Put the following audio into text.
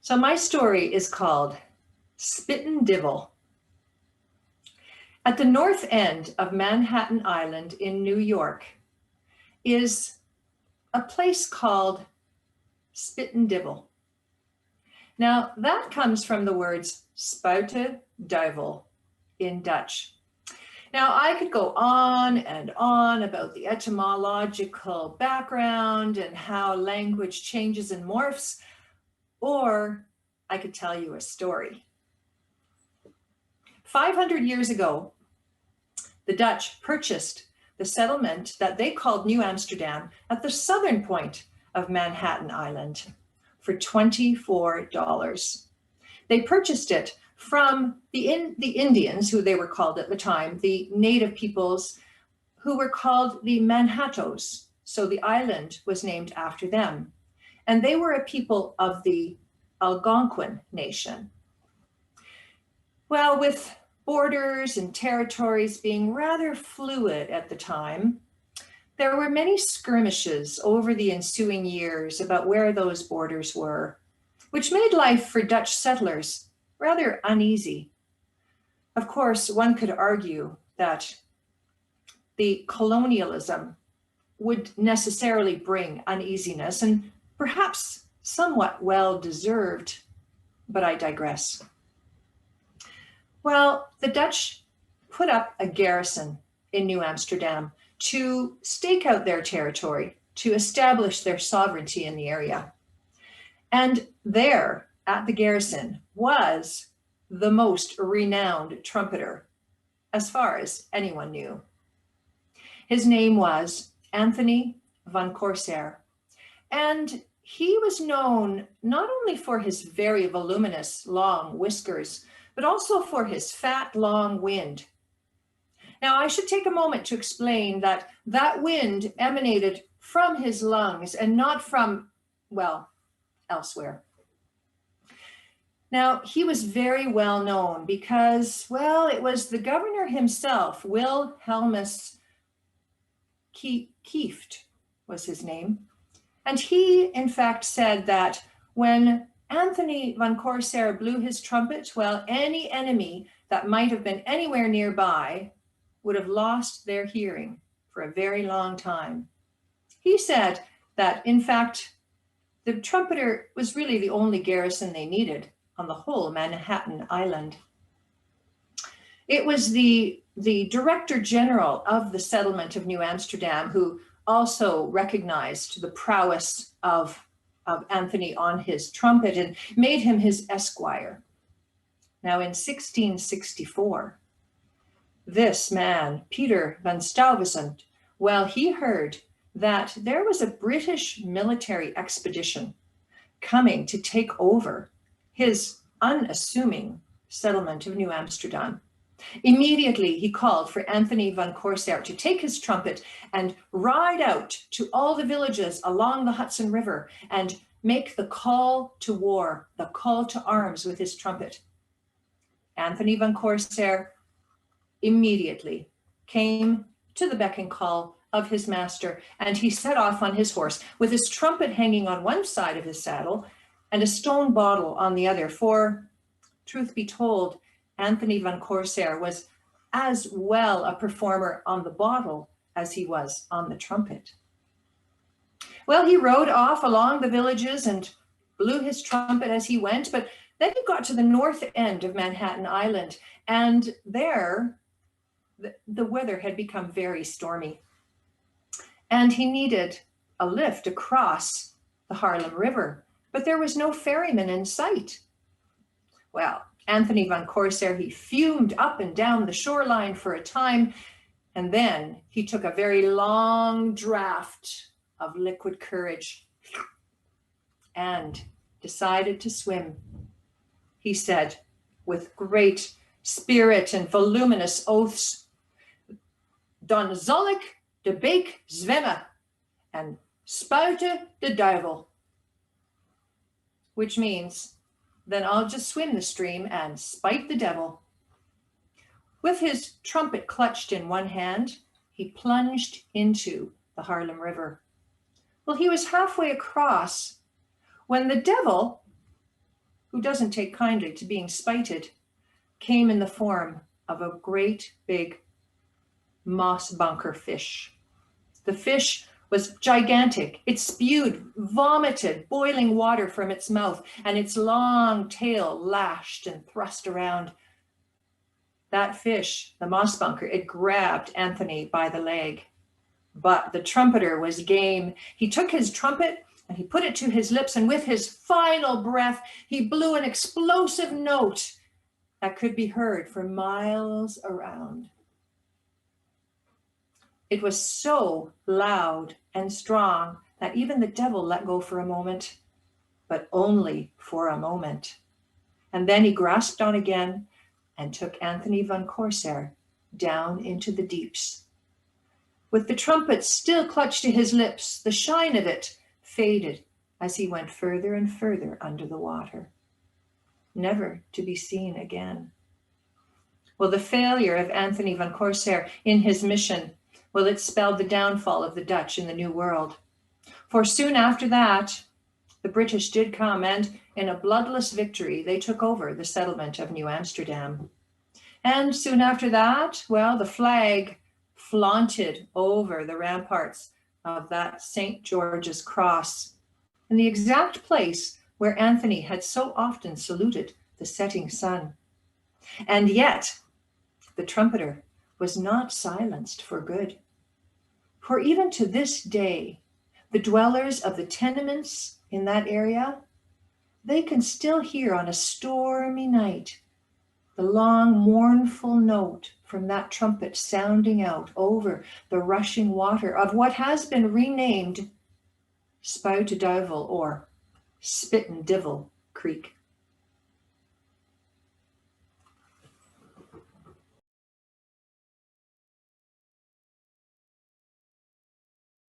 So my story is called Spuyten Duyvel. At the north end of Manhattan Island in New York is a place called Spuyten Duyvel. Now that comes from the words Spuyten Duyvel in Dutch. Now I could go on and on about the etymological background and how language changes and morphs, or I could tell you a story. 500 years ago, the Dutch purchased the settlement that they called New Amsterdam at the southern point of Manhattan Island for $24. They purchased it from the Indians, who they were called at the time, the native peoples who were called the Manhattoes. So the island was named after them. And they were a people of the Algonquin nation. Well, with borders and territories being rather fluid at the time, there were many skirmishes over the ensuing years about where those borders were, which made life for Dutch settlers rather uneasy. Of course, one could argue that the colonialism would necessarily bring uneasiness, and perhaps somewhat well-deserved, but I digress. Well, the Dutch put up a garrison in New Amsterdam to stake out their territory, to establish their sovereignty in the area. And there at the garrison was the most renowned trumpeter, as far as anyone knew. His name was Anthony van Corsair, and he was known not only for his very voluminous long whiskers, but also for his fat, long wind. Now, I should take a moment to explain that that wind emanated from his lungs and not from, well, elsewhere. Now, he was very well known because, well, it was the governor himself, Wilhelmus Kieft was his name. And he, in fact, said that when Anthony van Corsair blew his trumpet, well, any enemy that might have been anywhere nearby would have lost their hearing for a very long time. He said that, in fact, the trumpeter was really the only garrison they needed on the whole Manhattan Island. It was the Director General of the settlement of New Amsterdam who also recognized the prowess of Anthony on his trumpet and made him his esquire. Now in 1664, this man, Peter van Stuyvesant, well, he heard that there was a British military expedition coming to take over his unassuming settlement of New Amsterdam. Immediately, he called for Anthony van Corsair to take his trumpet and ride out to all the villages along the Hudson River and make the call to war, the call to arms with his trumpet. Anthony van Corsair immediately came to the beck and call of his master, and he set off on his horse with his trumpet hanging on one side of his saddle and a stone bottle on the other. For, truth be told, Anthony van Corsair was as well a performer on the bottle as he was on the trumpet. Well, he rode off along the villages and blew his trumpet as he went, but then he got to the north end of Manhattan Island, and there the weather had become very stormy, and he needed a lift across the Harlem River, but there was no ferryman in sight. Well, Anthony van Corsair, he fumed up and down the shoreline for a time, and then he took a very long draught of liquid courage and decided to swim. He said, with great spirit and voluminous oaths, "Dan zal ik de beek zwemmen en spuiten de duivel," which means, then I'll just swim the stream and spite the devil. With his trumpet clutched in one hand, he plunged into the Harlem River. Well, he was halfway across when the devil who doesn't take kindly to being spited, came in the form of a great big moss bunker fish. The fish was gigantic. It spewed, vomited boiling water from its mouth, and its long tail lashed and thrust around. That fish, the moss bunker, it grabbed Anthony by the leg. But the trumpeter was game. He took his trumpet and he put it to his lips, and with his final breath, he blew an explosive note that could be heard for miles around. It was so loud and strong that even the devil let go for a moment, but only for a moment. And then he grasped on again and took Anthony van Corsair down into the deeps. With the trumpet still clutched to his lips, the shine of it faded as he went further and further under the water, never to be seen again. Well, the failure of Anthony van Corsair in his mission, well, it spelled the downfall of the Dutch in the New World. For soon after that, the British did come, and in a bloodless victory, they took over the settlement of New Amsterdam. And soon after that, well, the flag flaunted over the ramparts of that St. George's Cross, in the exact place where Anthony had so often saluted the setting sun. And yet, the trumpeter was not silenced for good. For even to this day, the dwellers of the tenements in that area, they can still hear on a stormy night the long, mournful note from that trumpet sounding out over the rushing water of what has been renamed Spuyten Duyvel, or Spuyten Duyvel Creek.